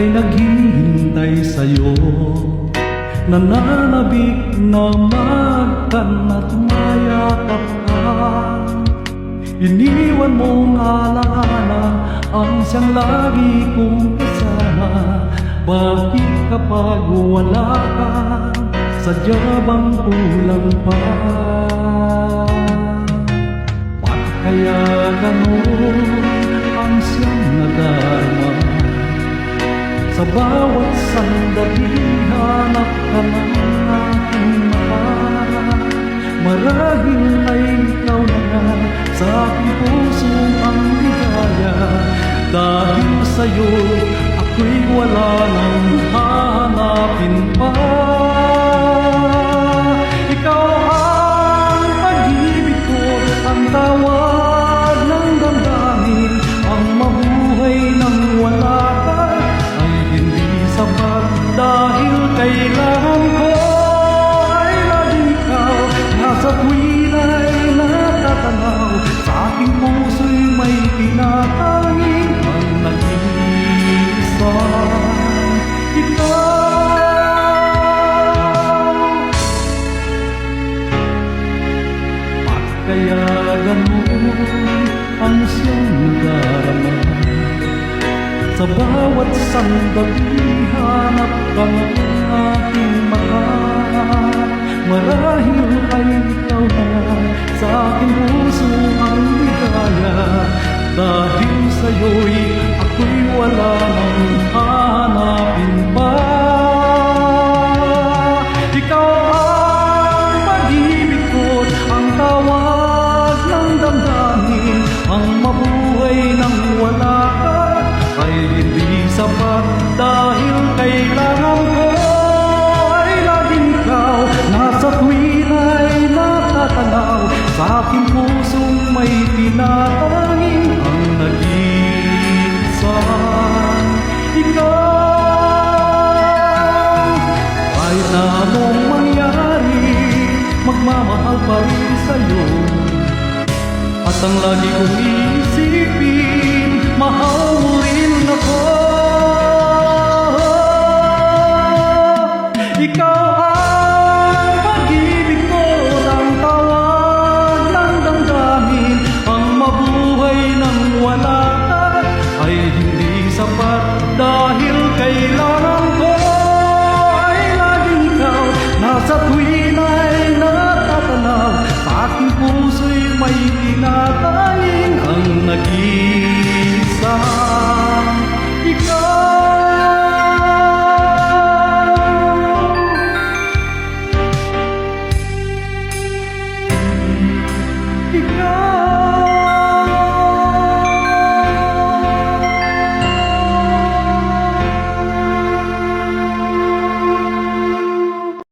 ay naghihintay sa'yo. Nananabik na magkan at mayakap ka. Iniwan mong alaala ang siyang lagi kong kasama. Bakit kapag wala ka, sadya bang kulang pa? Bakit kaya ganun ang siyang nadarama? Sa bawat sandali hanap ka ng aking mahal. Marahil ay ikaw na nga sa aking puso ang ligaya. Dahil sa'yo ako'y wala nang hahanapin pa. Ikaw ang pag-ibig ko, ang tawag ng damdamin. Ang mabuhay nang wala ka ay hindi sapat. Dahil kailangan ko ay laging ikaw. Nasa tuwin ay natatanaw, sa aking puso'y may tinatanging ang nag-iisa. Ikaw, bakit kaya ganun ang siyang nadarama? Sa bawat sandali hanap ka ng aking mahal. Marahil ay ikaw na sa aking puso ang ligaya. Dahil sa'yo'y ako'y wala nang hahanapin pa. Ikaw ang pag-ibig ko, ang tawag ng damdamin. Ang mabuhay nang wala ka ay hindi sapat. Dahil kailangan ko ay laging ikaw. Nasa tuwin ay natatanaw, sa aking pusong may tinatanging ang nag-iisa. Ikaw, kahit na anong mangyari, magmamahal pa rin sa'yo. At ang lagi kong iisipin, mahal mo rin ako. Ikaw ang pag-ibig ko, ang tawag ng damdamin. Ang mabuhay nang wala ka ay hindi sapat. Dahil kailangan ko ay laging ikaw. Nasa tuwin ay natatanaw, sa aking puso'y may tinatanging ang nag-iisa. Ikaw, ikaw.